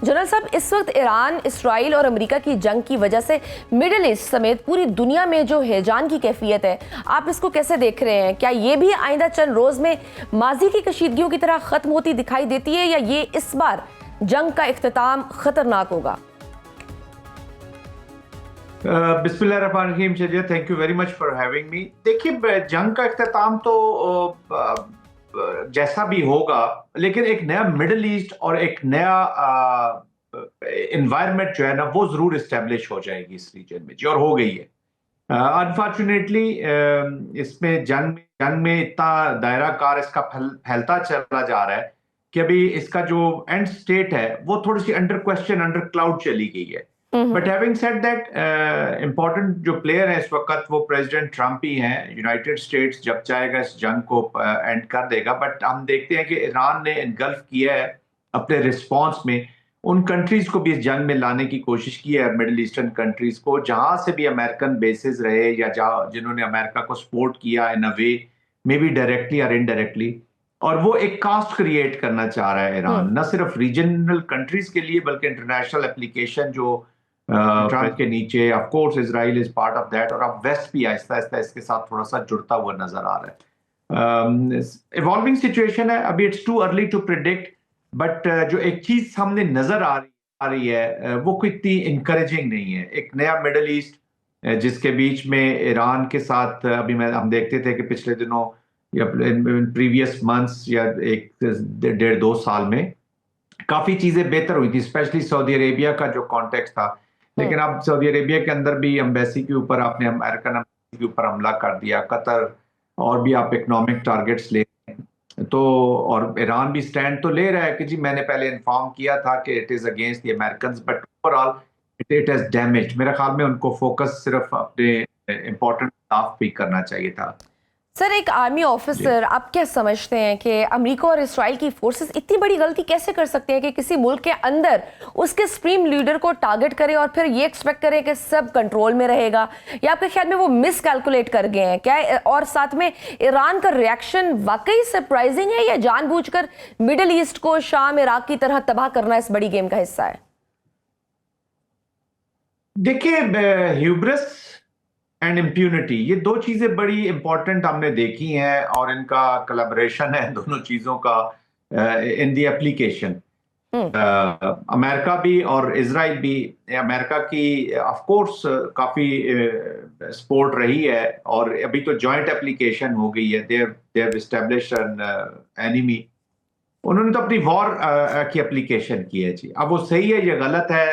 General साहब, इस वक्त ईरान, इसराइल और अमेरिका की जंग की वजह से मिडिल ईस्ट समेत पूरी दुनिया में जो हैजान की कैफियत है, आप इसको कैसे देख रहे हैं? क्या ये भी आइंदा चंद रोज में माजी की कशीदगियों की तरह खत्म होती दिखाई देती है, या ये इस बार जंग का इख्तिताम खतरनाक होगा? बिस्मिल्लाहिर्रहमानिर्रहीम। Shazia, thank you very much for having me. देखिए, जंग का इख्तिताम तो जैसा भी होगा, लेकिन एक नया मिडिल ईस्ट और एक नया एनवायरनमेंट जो है ना, वो जरूर इस्टेब्लिश हो जाएगी इस रीजन में जी, और हो गई है। अनफॉर्चुनेटली इसमें जंग में इतना दायरा कार इसका फैलता चला जा रहा है कि अभी इसका जो एंड स्टेट है वो थोड़ी सी अंडर क्वेश्चन, अंडर क्लाउड चली गई है। But having said that, important जो प्लेयर है इस वक्त वो प्रेसिडेंट ट्रंप ही हैं। यूनाइटेड स्टेट्स जब चाहेगा इस जंग को एंड कर देगा, बट हम देखते हैं कि ईरान ने इनगल्फ किया है अपने रिस्पॉन्स में, उन कंट्रीज को भी इस जंग में लाने की कोशिश की है, मिडिल ईस्टर्न कंट्रीज को, जहां से भी अमेरिकन बेसिस रहे या जिन्होंने अमेरिका को सपोर्ट किया इन अ वे, मे बी डायरेक्टली और इनडायरेक्टली। और वो एक कास्ट क्रिएट करना चाह रहा है ईरान, न सिर्फ रीजनल कंट्रीज के लिए बल्कि इंटरनेशनल एप्लीकेशन जो ट्रंप के नीचे, of course Israel is part of that, और अब वेस्ट भी आहिस्ता आहिस्ता इसके साथ थोड़ा सा जुड़ता हुआ नजर आ रहा है। इवॉल्विंग सिचुएशन है, अभी it's too early to predict, but जो एक चीज सामने नजर आ रही है वो कोई इतनी इंकरेजिंग नहीं है। एक नया मिडिल ईस्ट जिसके बीच में ईरान के साथ अभी हम देखते थे कि पिछले दिनों या प्रीवियस मंथ्स या एक 1.5-2 साल में काफी चीजें बेहतर हुई थी, स्पेशली सऊदी अरेबिया का जो कॉन्टेक्स्ट था। लेकिन अब सऊदी अरेबिया के अंदर भी एम्बेसी के ऊपर आपने अमेरिकन एम्बेसी के ऊपर हमला कर दिया, कतर, और भी आप इकोनॉमिक टारगेट्स ले तो, और ईरान भी स्टैंड तो ले रहा है कि जी मैंने पहले इन्फॉर्म किया था कि it is against the American, but overall it has damage. मेरे ख्याल में उनको फोकस सिर्फ अपने इंपॉर्टेंट स्टाफ पे करना चाहिए था। सर, एक आर्मी ऑफिसर, आप क्या समझते हैं कि अमेरिका और इसराइल की फोर्सेस इतनी बड़ी गलती कैसे कर सकते हैं कि किसी मुल्क के अंदर उसके सुप्रीम लीडर को टारगेट करें और फिर ये एक्सपेक्ट करें कि सब कंट्रोल में रहेगा? या आपके ख्याल में वो मिस कैलकुलेट कर गए हैं क्या? और साथ में ईरान का रिएक्शन वाकई सरप्राइजिंग है, या जानबूझकर मिडिल ईस्ट को शाम, इराक की तरह तबाह करना इस बड़ी गेम का हिस्सा है? देखिए, ह्यूब्रिस एंड इम्प्यूनिटी, ये दो चीजें बड़ी इंपॉर्टेंट हमने देखी हैं, और इनका कोलैबोरेशन है दोनों चीजों का इन दी एप्लीकेशन। अमेरिका भी और इजराइल भी, अमेरिका की ऑफ कोर्स काफी सपोर्ट रही है, और अभी तो जॉइंट एप्लीकेशन हो गई है, they have established an enemy. उन्होंने तो अपनी वॉर की एप्लीकेशन की है जी। अब वो सही है या गलत है,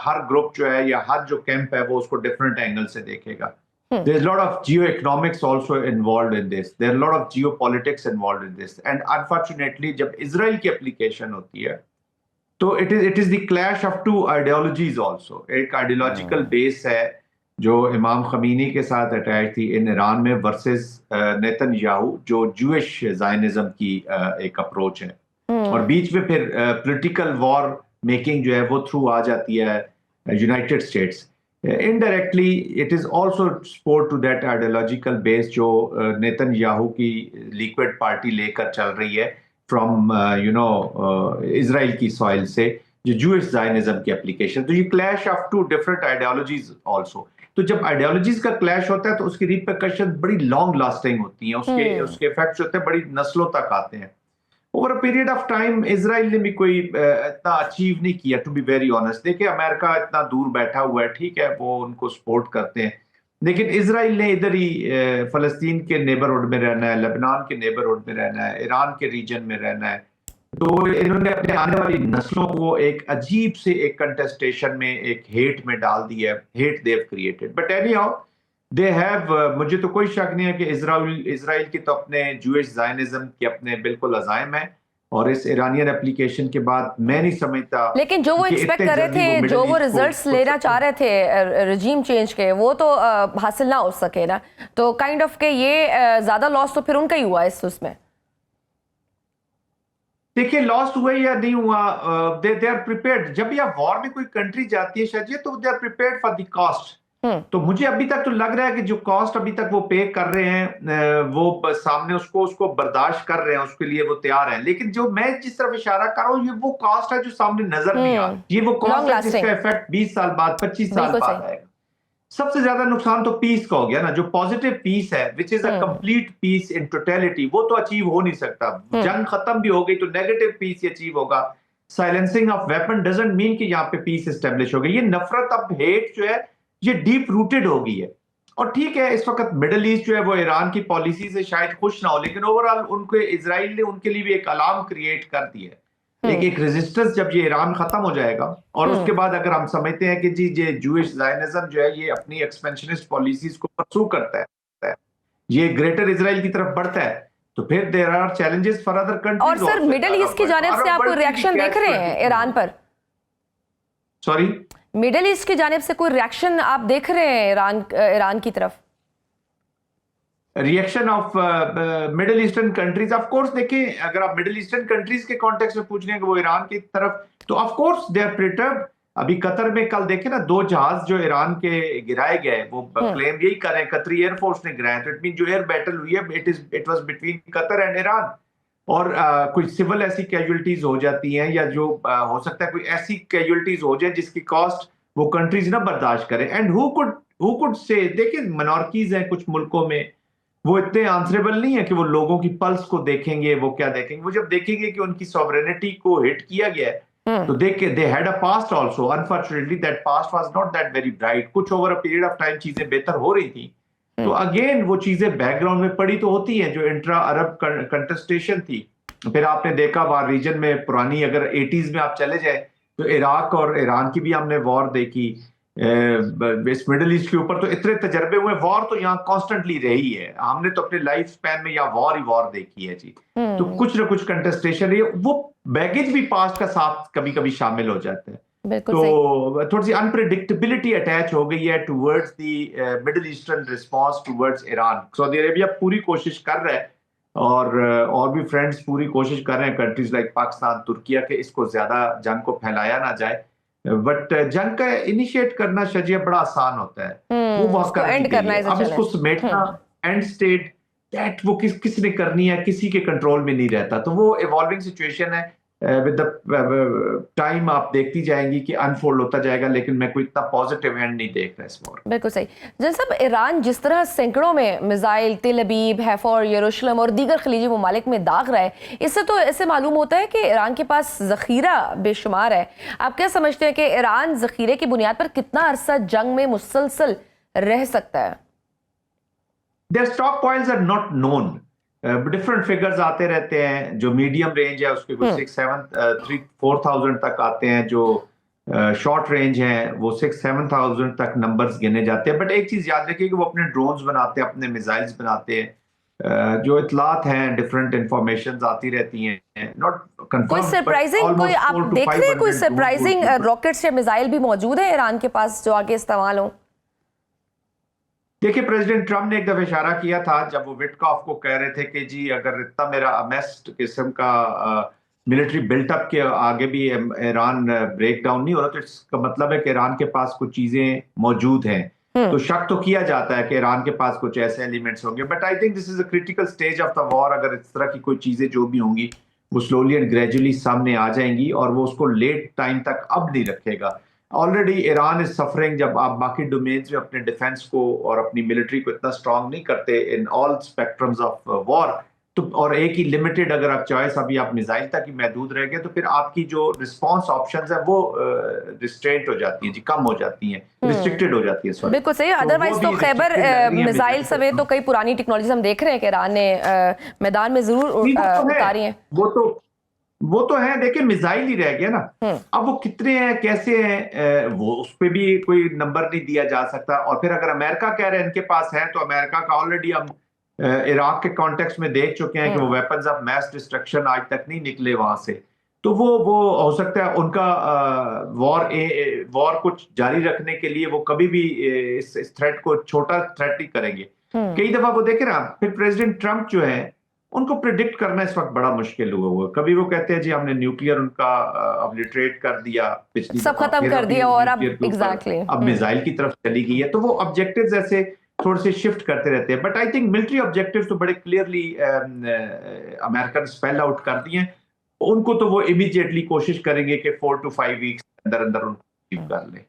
हर ग्रुप जो है या हर जो कैंप है वो उसको डिफरेंट एंगल से देखेगा। There is a lot of geo-economics also involved in this. There are a lot of geopolitics involved in this. And unfortunately, जब इजराइल की एप्लीकेशन होती है तो it is the clash of two ideologies also. एक ideological base है जो इमाम Khomeini के साथ अटैच थी इन ईरान में, वर्सेस नेतन्याहू जो जूइश ज़ायनिज्म की एक अप्रोच है, और बीच में फिर पॉलिटिकल वॉर मेकिंग जो है वो थ्रू आ जाती है United States. Indirectly it is also support to that ideological base जो नेतन्याहू की लिक्विड पार्टी लेकर चल रही है फ्रॉम इजराइल की सॉइल से, जो जूइश ज़ायनिज्म की एप्लीकेशन। तो ये clash of two different ideologies also. तो जब आइडियोलॉजीज का क्लैश होता है तो उसकी रिपरकशन बड़ी लॉन्ग लास्टिंग होती हैं, उसके इफेक्ट्स होते हैं बड़ी नस्लों तक आते हैं। Over a period of time Israel ने भी कोई इतना अचीव नहीं किया, टू बी वेरी ऑनेस्ट। देखिए, अमेरिका इतना दूर बैठा हुआ है, ठीक है, वो उनको सपोर्ट करते हैं, लेकिन इजराइल ने इधर ही फलस्तीन के नेबरहुड में रहना है, लेबनान के नेबरहुड में रहना है, ईरान के रीजन में रहना है। तो इन्होंने अपने आने वाली नस्लों को एक अजीब से एक कंटेस्टेशन में, एक हेट में डाल दिया, hate they have created. But any how they have, मुझे तो कोई शक नहीं है कि इजराइल की तो अपने जूइश ज़ायनिज्म के अपने बिल्कुल अज़ाइम है, और इस ईरानियन एप्लीकेशन के बाद मैं नहीं समझता। लेकिन जो वो एक्सपेक्ट कर रहे थे, जो वो रिजल्ट्स लेना चाह रहे थे रजीम चेंज के, वो तो हासिल ना हो सके ना, तो काइंड ऑफ के ये ज्यादा लॉस तो फिर उनका ही हुआ इस उसमें। देखिए, लॉस हुआ या नहीं हुआ, दे आर प्रिपेयर्ड। जब भी आप वॉर में कोई कंट्री जाती है शायद, तो they are prepared for the cost. तो मुझे अभी तक तो लग रहा है कि जो कॉस्ट अभी तक वो पे कर रहे हैं वो सामने उसको बर्दाश्त कर रहे हैं, उसके लिए वो तैयार हैं। लेकिन जो मैं जिस तरफ इशारा कर रहा हूँ, ये वो कॉस्ट है जो सामने नजर नहीं आ रही। ये वो लॉन्ग कॉस्ट है लास्टिंग। जिसका इफेक्ट 20 साल बाद, 25 साल बिल्कुल बाद सही। आएगा। सबसे ज्यादा नुकसान तो पीस का हो गया ना, जो पॉजिटिव पीस है which is a complete peace in totality, वो तो अचीव हो नहीं सकता। जंग खत्म भी हो गई तो नेगेटिव पीस ही अचीव होगा। Silencing of weapon doesn't mean कि यहाँ पे पीस एस्टेब्लिश हो गई। ये नफरत, अब हेट जो है ये डीप रूटेड हो गई है। और ठीक है, इस वक्त मिडल ईस्ट जो है वो ईरान की पॉलिसी से शायद खुश ना हो, लेकिन ओवरऑल उनके इजराइल ने उनके लिए भी एक अलार्म क्रिएट कर दिया है। एक रेजिस्टेंस जब ये ईरान खत्म हो जाएगा और उसके बाद अगर हम समझते हैं कि जी ये जूइश ज़ायनिज्म जो है ये अपनी एक्सपेंशनिस्ट पॉलिसीज को परसू करता है, ये ग्रेटर इजराइल की तरफ बढ़ता है, तो फिर there are challenges for other और कंट्रीज। सर मिडिल ईस्ट की जानिब से आप कोई रिएक्शन देख रहे हैं ईरान पर? सॉरी, मिडिल ईस्ट की जानिब से कोई रिएक्शन आप देख रहे हैं ईरान की तरफ? Reaction of middle eastern countries, of course देखिए, अगर आप मिडिल ईस्टर्न कंट्रीज के कॉन्टेक्स्ट में पूछ रहे हैं कि वो ईरान की तरफ, तो ऑफ कोर्स दे आर प्रिटर्ब्ड। अभी कतर में कल देखे ना, 2 जहाज जो ईरान के गिराए गए, वो क्लेम यही कर रहे हैं कतरी एयरफोर्स ने गिराए। तो इट मीन जो एयर बैटल हुई है it was between Qatar and Iran. और कोई सिविल ऐसी कैजुअलिटीज हो जाती हैं या जो हो सकता है कोई ऐसी कैजुअलिटीज हो जाए जिसकी कॉस्ट वो कंट्रीज ना बर्दाश्त करें। एंड हु कुड से, देखिए माइनॉरिटीज हैं कुछ मुल्कों में, वो इतने आंसरेबल नहीं है कि वो लोगों की पल्स को देखेंगे। वो क्या देखेंगे? वो जब देखेंगे कि उनकी सॉवरेनिटी को हिट किया गया है, तो they had a past also. Unfortunately that past was not that very bright. कुछ over a period of time चीजें बेहतर हो रही थी, तो अगेन वो चीजें बैकग्राउंड में पड़ी तो होती हैं। जो इंट्रा अरब कंटेस्टेशन थी, फिर आपने देखा वहां रीजन में पुरानी, अगर 80s में आप चले जाए तो इराक और ईरान की भी हमने वॉर देखी। इस मिडिल ईस्ट के ऊपर तो इतने तजर्बे हुए, वॉर तो यहाँ कॉन्स्टेंटली रही है। हमने तो अपने लाइफ स्पैन में यहाँ वॉर ही वॉर देखी है जी। तो कुछ ना कुछ कंटेस्टेशन रही है, वो बैगेज भी पास्ट का साथ कभी कभी शामिल हो जाता है। तो थोड़ी सी अनप्रिडिक्टेबिलिटी अटैच हो गई है towards the middle eastern response towards Iran. Saudi Arabia पूरी कोशिश कर रहा है और भी फ्रेंड्स पूरी कोशिश कर रहे हैं, कंट्रीज लाइक पाकिस्तान, तुर्किया, के इसको ज्यादा जंग को फैलाया ना जाए। बट जंग का इनिशिएट करना शजिया बड़ा आसान होता है, वो वहां कर दी गई है। अब इसको समेटना, एंड स्टेट दैट वो किसने करनी है, किसी के कंट्रोल में नहीं रहता। तो वो इवॉल्विंग सिचुएशन है। विद द टाइम आप देखती जाएंगी कि अनफोल्ड होता जाएगा, लेकिन मैं कोई इतना पॉजिटिव एंड नहीं देख रहा इस वॉर। बिल्कुल सही। जैसे ईरान जिस तरह सैकड़ों में मिसाइल तेल अबीब, हैफा और यरूशलेम और दीगर खलीजी ममालिक में दाग रहा है, इससे तो ऐसे मालूम होता है कि ईरान के पास जखीरा बेशुमार है। आप क्या समझते हैं कि ईरान जखीरे की बुनियाद पर कितना अरसा जंग में मुसलसल रह सकता है? Their stockpiles are not known. Different figures आते रहते हैं। जो मीडियम रेंज है उसके कुछ 4,000 तक आते हैं, जो शॉर्ट रेंज हैं वो 6-7,000 तक नंबर्स गिने जाते हैं। बट एक चीज याद रखिए कि वो अपने ड्रोन्स बनाते हैं, अपने मिसाइल्स बनाते हैं। जो इतलात हैं, डिफरेंट इंफॉर्मेशन आती रहती हैं, नॉट कंफर्म। कोई सरप्राइजिंग, कोई आप देख रहे हैं कोई सरप्राइजिंग रॉकेट्स या मिसाइल भी मौजूद है ईरान के पास जो आगे इस्तेमाल हो? देखिए, प्रेसिडेंट ट्रम्प ने एक दफा इशारा किया था जब वो विटकॉफ को कह रहे थे कि जी अगर इतना मेरा अमेस्ट किस्म का मिलिट्री बिल्टअप के आगे भी ईरान ब्रेक डाउन नहीं हो रहा, तो इसका मतलब है कि ईरान के पास कुछ चीजें मौजूद हैं। तो शक तो किया जाता है कि ईरान के पास कुछ ऐसे एलिमेंट्स होंगे। But I think this is a critical stage of the war. अगर इस तरह की कोई चीजें जो भी होंगी वो स्लोली एंड ग्रेजुअली सामने आ जाएंगी, और वो उसको लेट टाइम तक अब नहीं रखेगा। Already Iran is suffering. जब आप बाकी डोमेन्स में अपने डिफेंस को और अपनी मिलिट्री को इतना स्ट्रांग नहीं करते in all spectrums of war, तो और एक ही लिमिटेड अगर आप चॉइस अभी आप मिसाइल तक ही महदूद रह गए, तो फिर आपकी जो रिस्पांस ऑप्शंस है वो रिस्ट्रेंट हो जाती है जी, कम हो जाती है, रिस्ट्रिक्टेड हो जाती है। बिल्कुल सही। अदरवाइज तो खैबर मिसाइल समेत तो कई पुरानी टेक्नोलॉजी हम देख रहे हैं कि ईरान ने मैदान में जरूर उतारी है। वो तो है। देखिए, मिसाइल ही रह गया ना। अब वो कितने हैं, कैसे हैं, वो उस पर भी कोई नंबर नहीं दिया जा सकता। और फिर अगर अमेरिका कह रहे हैं इनके पास है, तो अमेरिका का ऑलरेडी हम इराक के कॉन्टेक्स्ट में देख चुके हैं कि वो वेपन्स ऑफ मैस डिस्ट्रक्शन आज तक नहीं निकले वहां से। तो वो हो सकता है उनका वॉर कुछ जारी रखने के लिए वो कभी भी इस थ्रेट को छोटा थ्रेट नहीं करेंगे। कई दफा वो देखे ना, फिर प्रेसिडेंट ट्रंप जो है उनको प्रिडिक्ट करना इस वक्त बड़ा मुश्किल हुआ। कभी वो कहते हैं जी हमने न्यूक्लियर उनका ऑब्लिटरेट कर दिया पिछली सब दफा, खत्म फिर कर अभी दिया और अब न्यूक्लियर के ऊपर एग्जैक्टली अब मिसाइल की तरफ चली गई है। तो वो ऑब्जेक्टिव्स ऐसे थोड़े से शिफ्ट करते रहते हैं। But I think military objectives तो बड़े क्लियरली अमेरिकन स्पेल आउट कर दिए हैं। उनको तो वो इमीडिएटली कोशिश करेंगे कि 4 to 5 वीक्स अंदर अंदर उनको अचीव कर लें।